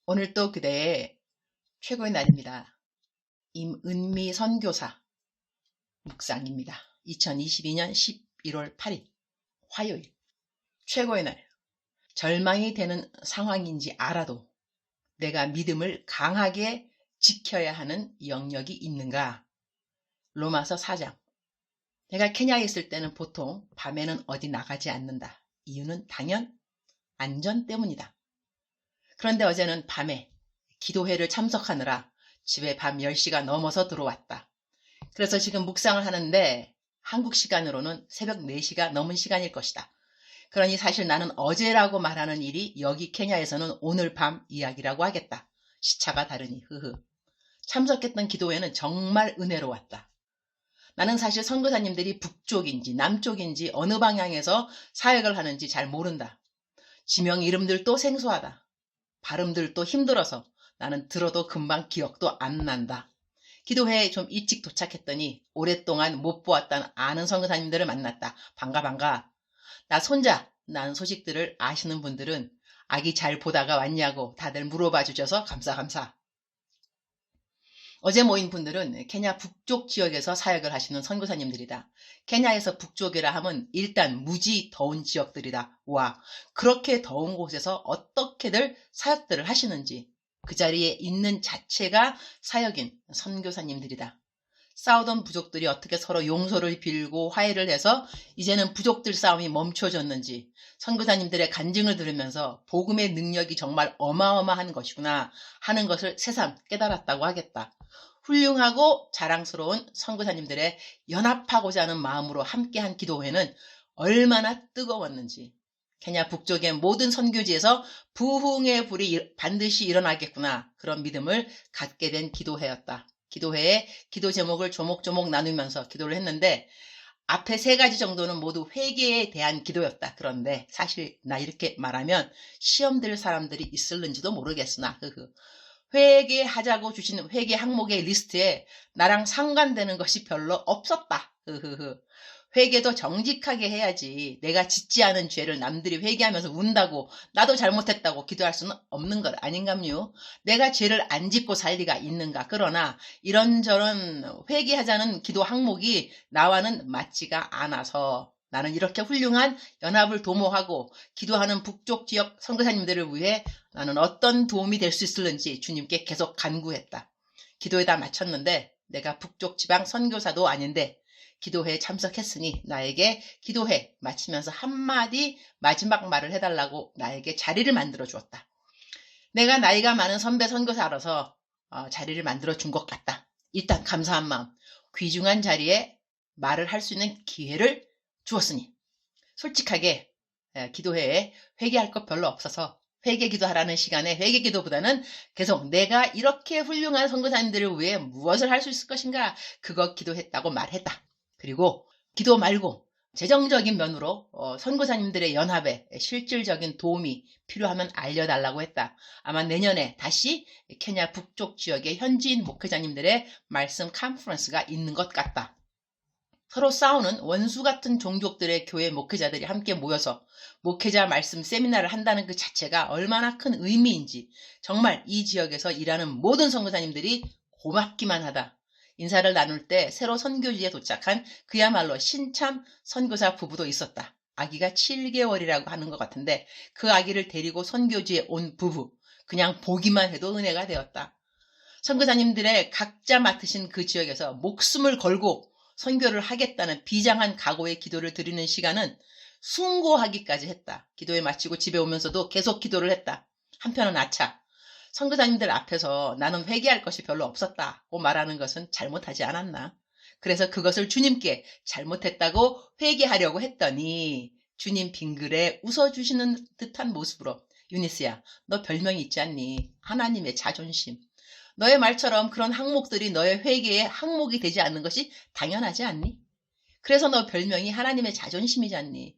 오늘 또 그대의 최고의 날입니다. 임은미 선교사 묵상입니다. 2022년 11월 8일 화요일 최고의 날. 절망이 되는 상황인지 알아도 내가 믿음을 강하게 지켜야 하는 영역이 있는가? 로마서 4장. 내가 케냐에 있을 때는 보통 밤에는 어디 나가지 않는다. 이유는 당연 안전 때문이다. 그런데 어제는 밤에 기도회를 참석하느라 집에 밤 10시가 넘어서 들어왔다. 그래서 지금 묵상을 하는데 한국 시간으로는 새벽 4시가 넘은 시간일 것이다. 그러니 사실 나는 어제라고 말하는 일이 여기 케냐에서는 오늘 밤 이야기라고 하겠다. 시차가 다르니 참석했던 기도회는 정말 은혜로웠다. 나는 사실 선교사님들이 북쪽인지 남쪽인지 어느 방향에서 사역을 하는지 잘 모른다. 지명 이름들도 생소하다. 발음들도 힘들어서 나는 들어도 금방 기억도 안 난다. 기도회에 좀 일찍 도착했더니 오랫동안 못 보았던 아는 선교사님들을 만났다. 반가. 나 손자 나는 소식들을 아시는 분들은 아기 잘 보다가 왔냐고 다들 물어봐 주셔서 감사. 어제 모인 분들은 케냐 북쪽 지역에서 사역을 하시는 선교사님들이다. 케냐에서 북쪽이라 하면 일단 무지 더운 지역들이다. 와, 그렇게 더운 곳에서 어떻게들 사역들을 하시는지 그 자리에 있는 자체가 사역인 선교사님들이다. 싸우던 부족들이 어떻게 서로 용서를 빌고 화해를 해서 이제는 부족들 싸움이 멈춰졌는지 선교사님들의 간증을 들으면서 복음의 능력이 정말 어마어마한 것이구나 하는 것을 새삼 깨달았다고 하겠다. 훌륭하고 자랑스러운 선교사님들의 연합하고자 하는 마음으로 함께한 기도회는 얼마나 뜨거웠는지 케냐 북쪽의 모든 선교지에서 부흥의 불이 반드시 일어나겠구나 그런 믿음을 갖게 된 기도회였다. 기도회에 기도 제목을 조목조목 나누면서 기도를 했는데 앞에 3가지 정도는 모두 회개에 대한 기도였다. 그런데 사실 나 이렇게 말하면 시험 들 사람들이 있을는지도 모르겠으나 회개하자고 주신 회개 항목의 리스트에 나랑 상관되는 것이 별로 없었다. 회개도 정직하게 해야지 내가 짓지 않은 죄를 남들이 회개하면서 운다고 나도 잘못했다고 기도할 수는 없는 것 아닌감요. 내가 죄를 안 짓고 살 리가 있는가. 그러나 이런저런 회개하자는 기도 항목이 나와는 맞지가 않아서 나는 이렇게 훌륭한 연합을 도모하고 기도하는 북쪽 지역 선교사님들을 위해 나는 어떤 도움이 될 수 있을는지 주님께 계속 간구했다. 기도에다 마쳤는데 내가 북쪽 지방 선교사도 아닌데 기도회에 참석했으니 나에게 기도회 마치면서 한마디 마지막 말을 해달라고 나에게 자리를 만들어 주었다. 내가 나이가 많은 선배 선교사라서 자리를 만들어 준 것 같다. 일단 감사한 마음, 귀중한 자리에 말을 할 수 있는 기회를 주었으니 솔직하게 기도회에 회개할 것 별로 없어서 회개 기도하라는 시간에 회개 기도보다는 계속 내가 이렇게 훌륭한 선교사님들을 위해 무엇을 할 수 있을 것인가 그거 기도했다고 말했다. 그리고 기도 말고 재정적인 면으로 선교사님들의 연합에 실질적인 도움이 필요하면 알려달라고 했다. 아마 내년에 다시 케냐 북쪽 지역의 현지인 목회자님들의 말씀 컨퍼런스가 있는 것 같다. 서로 싸우는 원수 같은 종족들의 교회 목회자들이 함께 모여서 목회자 말씀 세미나를 한다는 그 자체가 얼마나 큰 의미인지 정말 이 지역에서 일하는 모든 선교사님들이 고맙기만 하다. 인사를 나눌 때 새로 선교지에 도착한 그야말로 신참 선교사 부부도 있었다. 아기가 7개월이라고 하는 것 같은데 그 아기를 데리고 선교지에 온 부부. 그냥 보기만 해도 은혜가 되었다. 선교사님들의 각자 맡으신 그 지역에서 목숨을 걸고 선교를 하겠다는 비장한 각오의 기도를 드리는 시간은 숭고하기까지 했다. 기도회 마치고 집에 오면서도 계속 기도를 했다. 한편은 아차. 선교사님들 앞에서 나는 회개할 것이 별로 없었다고 말하는 것은 잘못하지 않았나. 그래서 그것을 주님께 잘못했다고 회개하려고 했더니 주님 빙글에 웃어주시는 듯한 모습으로 유니스야, 너 별명이 있지 않니? 하나님의 자존심. 너의 말처럼 그런 항목들이 너의 회개의 항목이 되지 않는 것이 당연하지 않니? 그래서 너 별명이 하나님의 자존심이지 않니?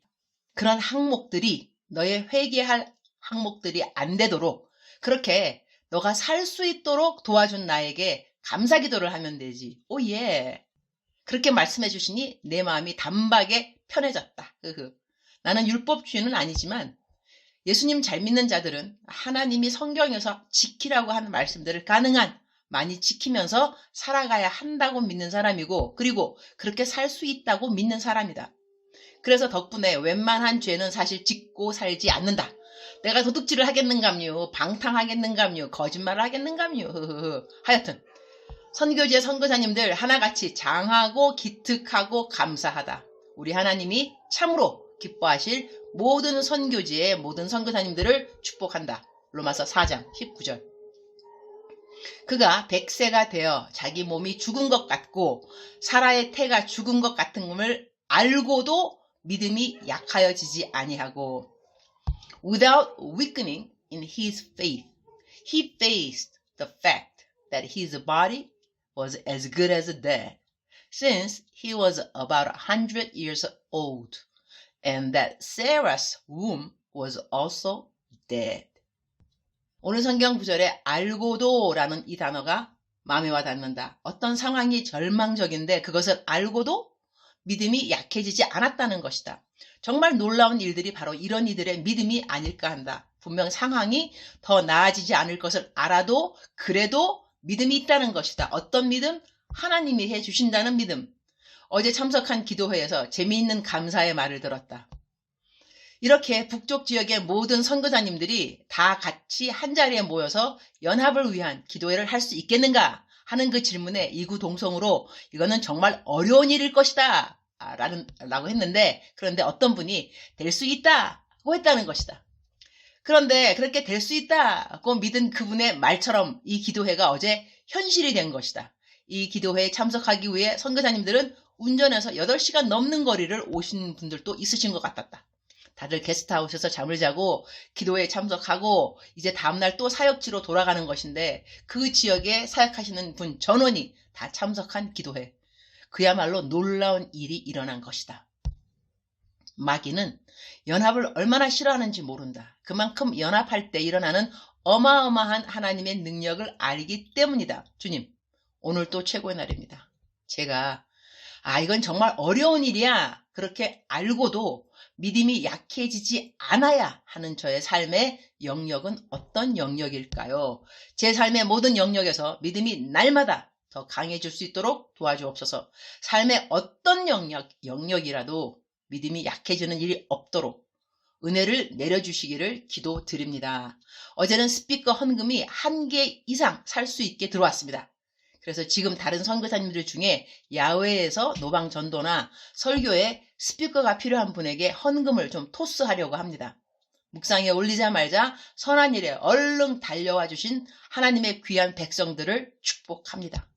그런 항목들이 너의 회개할 항목들이 안 되도록 그렇게 너가 살 수 있도록 도와준 나에게 감사 기도를 하면 되지. 오예. 그렇게 말씀해 주시니 내 마음이 단박에 편해졌다. 나는 율법주의는 아니지만 예수님 잘 믿는 자들은 하나님이 성경에서 지키라고 하는 말씀들을 가능한 많이 지키면서 살아가야 한다고 믿는 사람이고, 그리고 그렇게 살 수 있다고 믿는 사람이다. 그래서 덕분에 웬만한 죄는 사실 짓고 살지 않는다. 내가 도둑질을 하겠는감요, 방탕하겠는감요, 거짓말을 하겠는감요. 하여튼 선교제 선교사님들 하나같이 장하고 기특하고 감사하다. 우리 하나님이 참으로 기뻐하실 모든 선교지의 모든 선교사님들을 축복한다. 로마서 4장 19절. 그가 100세가 되어 자기 몸이 죽은 것 같고 사라의 태가 죽은 것 같은 것을 알고도 믿음이 약하여지지 아니하고, without weakening in his faith, he faced the fact that his body was as good as dead, since he was about 100 years old, and that Sarah's womb was also dead. 오늘 성경 구절에 알고도 라는 이 단어가 마음에 와 닿는다. 어떤 상황이 절망적인데 그것을 알고도 믿음이 약해지지 않았다는 것이다. 정말 놀라운 일들이 바로 이런 이들의 믿음이 아닐까 한다. 분명 상황이 더 나아지지 않을 것을 알아도 그래도 믿음이 있다는 것이다. 어떤 믿음? 하나님이 해주신다는 믿음. 어제 참석한 기도회에서 재미있는 감사의 말을 들었다. 이렇게 북쪽 지역의 모든 선교사님들이 다 같이 한자리에 모여서 연합을 위한 기도회를 할 수 있겠는가 하는 그 질문에 이구동성으로 이거는 정말 어려운 일일 것이다 라고 했는데, 그런데 어떤 분이 될 수 있다고 했다는 것이다. 그런데 그렇게 될 수 있다고 믿은 그분의 말처럼 이 기도회가 어제 현실이 된 것이다. 이 기도회에 참석하기 위해 선교사님들은 운전해서 8시간 넘는 거리를 오신 분들도 있으신 것 같았다. 다들 게스트하우스에서 잠을 자고 기도회에 참석하고 이제 다음날 또 사역지로 돌아가는 것인데, 그 지역에 사역하시는 분 전원이 다 참석한 기도회. 그야말로 놀라운 일이 일어난 것이다. 마귀는 연합을 얼마나 싫어하는지 모른다. 그만큼 연합할 때 일어나는 어마어마한 하나님의 능력을 알기 때문이다. 주님, 오늘 또 최고의 날입니다. 제가 이건 정말 어려운 일이야 그렇게 알고도 믿음이 약해지지 않아야 하는 저의 삶의 영역은 어떤 영역일까요? 제 삶의 모든 영역에서 믿음이 날마다 더 강해질 수 있도록 도와주옵소서. 삶의 어떤 영역이라도 믿음이 약해지는 일이 없도록 은혜를 내려주시기를 기도드립니다. 어제는 스피커 헌금이 1개 이상 살 수 있게 들어왔습니다. 그래서 지금 다른 선교사님들 중에 야외에서 노방 전도나 설교에 스피커가 필요한 분에게 헌금을 좀 토스하려고 합니다. 묵상에 올리자마자 선한 일에 얼른 달려와 주신 하나님의 귀한 백성들을 축복합니다.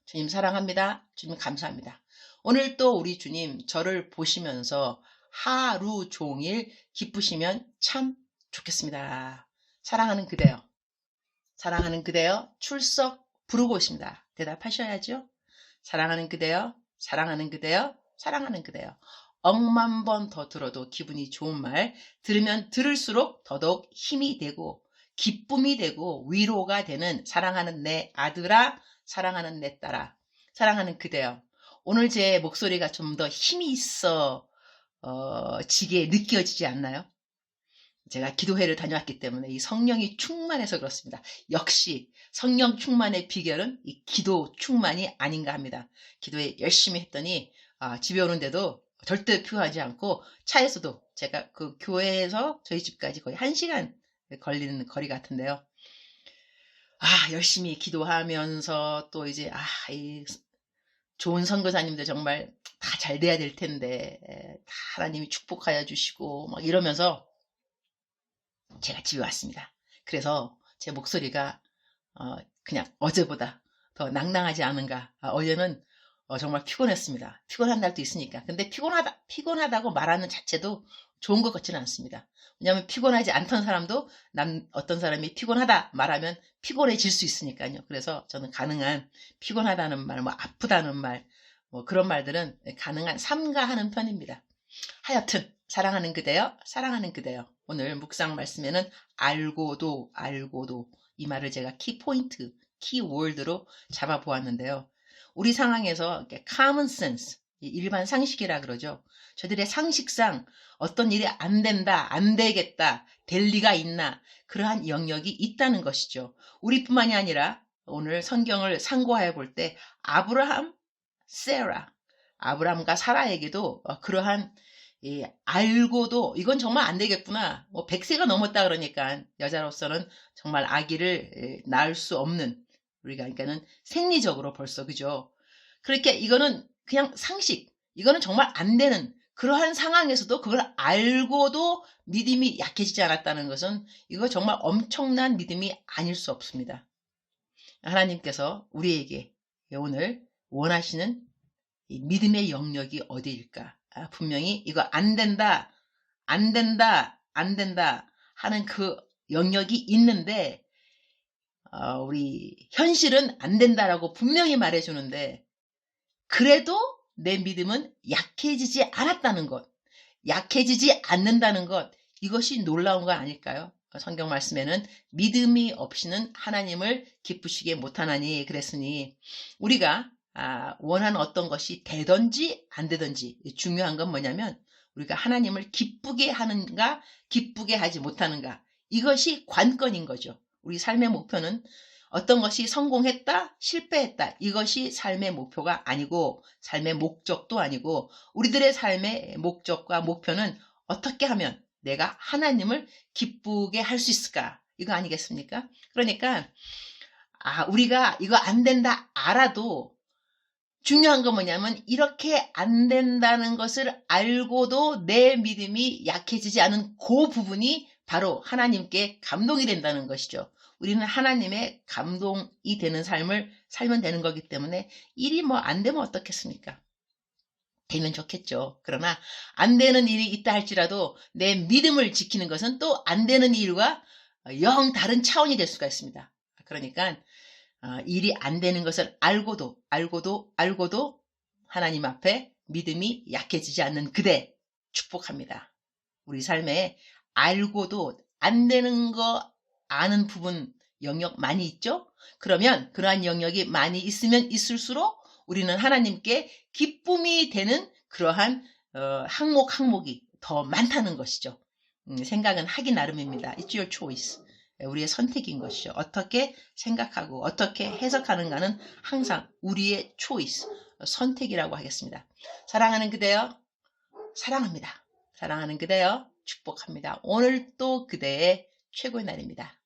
주님 사랑합니다. 주님 감사합니다. 오늘 또 우리 주님 저를 보시면서 하루 종일 기쁘시면 참 좋겠습니다. 사랑하는 그대여, 사랑하는 그대여 출석 부르고 있습니다. 대답하셔야죠. 사랑하는 그대여, 사랑하는 그대여, 사랑하는 그대여. 억만 번 더 들어도 기분이 좋은 말, 들으면 들을수록 더더욱 힘이 되고 기쁨이 되고 위로가 되는 사랑하는 내 아들아, 사랑하는 내 딸아, 사랑하는 그대여. 오늘 제 목소리가 좀 더 힘이 있어 지게 느껴지지 않나요? 제가 기도회를 다녀왔기 때문에 이 성령이 충만해서 그렇습니다. 역시 성령 충만의 비결은 이 기도 충만이 아닌가 합니다. 기도회 열심히 했더니 집에 오는데도 절대 피곤하지 않고, 차에서도 제가 그 교회에서 저희 집까지 거의 1시간 걸리는 거리 같은데요. 열심히 기도하면서 또 이제 이 좋은 선교사님들 정말 다 잘 돼야 될 텐데 다 하나님이 축복하여 주시고 막 이러면서 제가 집에 왔습니다. 그래서 제 목소리가 그냥 어제보다 더 낭낭하지 않은가. 어제는 정말 피곤했습니다. 피곤한 날도 있으니까. 근데 피곤하다고 말하는 자체도 좋은 것 같지는 않습니다. 왜냐하면 피곤하지 않던 사람도 어떤 사람이 피곤하다 말하면 피곤해질 수 있으니까요. 그래서 저는 가능한 피곤하다는 말, 아프다는 말, 그런 말들은 가능한 삼가하는 편입니다. 하여튼 사랑하는 그대여, 사랑하는 그대여. 오늘 묵상 말씀에는 알고도 이 말을 제가 키포인트, 키워드로 잡아보았는데요. 우리 상황에서 common sense, 일반 상식이라 그러죠. 저들의 상식상 어떤 일이 안 된다, 안 되겠다, 될 리가 있나, 그러한 영역이 있다는 것이죠. 우리뿐만이 아니라 오늘 성경을 상고하여 볼 때 아브라함, 세라, 아브라함과 사라에게도 그러한 알고도 이건 정말 안 되겠구나. 100세가 넘었다 그러니까 여자로서는 정말 아기를 낳을 수 없는, 우리가 그러니까는 생리적으로 벌써, 그죠? 그렇게 이거는 그냥 상식, 이거는 정말 안 되는 그러한 상황에서도 그걸 알고도 믿음이 약해지지 않았다는 것은 이거 정말 엄청난 믿음이 아닐 수 없습니다. 하나님께서 우리에게 오늘 원하시는 이 믿음의 영역이 어디일까? 분명히 이거 안 된다, 안 된다, 안 된다 하는 그 영역이 있는데 우리 현실은 안 된다라고 분명히 말해주는데 그래도 내 믿음은 약해지지 않았다는 것, 약해지지 않는다는 것, 이것이 놀라운 거 아닐까요? 성경 말씀에는 믿음이 없이는 하나님을 기쁘시게 못하나니 그랬으니 우리가 원하는 어떤 것이 되든지 안 되든지 중요한 건 뭐냐면 우리가 하나님을 기쁘게 하는가 기쁘게 하지 못하는가, 이것이 관건인 거죠. 우리 삶의 목표는 어떤 것이 성공했다 실패했다 이것이 삶의 목표가 아니고 삶의 목적도 아니고 우리들의 삶의 목적과 목표는 어떻게 하면 내가 하나님을 기쁘게 할 수 있을까, 이거 아니겠습니까? 그러니까 우리가 이거 안 된다 알아도 중요한 건 뭐냐면 이렇게 안 된다는 것을 알고도 내 믿음이 약해지지 않은 그 부분이 바로 하나님께 감동이 된다는 것이죠. 우리는 하나님의 감동이 되는 삶을 살면 되는 거기 때문에 일이 안 되면 어떻겠습니까? 되면 좋겠죠. 그러나 안 되는 일이 있다 할지라도 내 믿음을 지키는 것은 또 안 되는 일과 영 다른 차원이 될 수가 있습니다. 그러니까 일이 안 되는 것을 알고도 하나님 앞에 믿음이 약해지지 않는 그대 축복합니다. 우리 삶에 알고도 안 되는 거 아는 부분 영역 많이 있죠? 그러면 그러한 영역이 많이 있으면 있을수록 우리는 하나님께 기쁨이 되는 그러한 항목이 더 많다는 것이죠. 생각은 하기 나름입니다. It's your choice. 우리의 선택인 것이죠. 어떻게 생각하고 어떻게 해석하는가는 항상 우리의 choice, 선택이라고 하겠습니다. 사랑하는 그대여, 사랑합니다. 사랑하는 그대여, 축복합니다. 오늘 또 그대의 최고의 날입니다.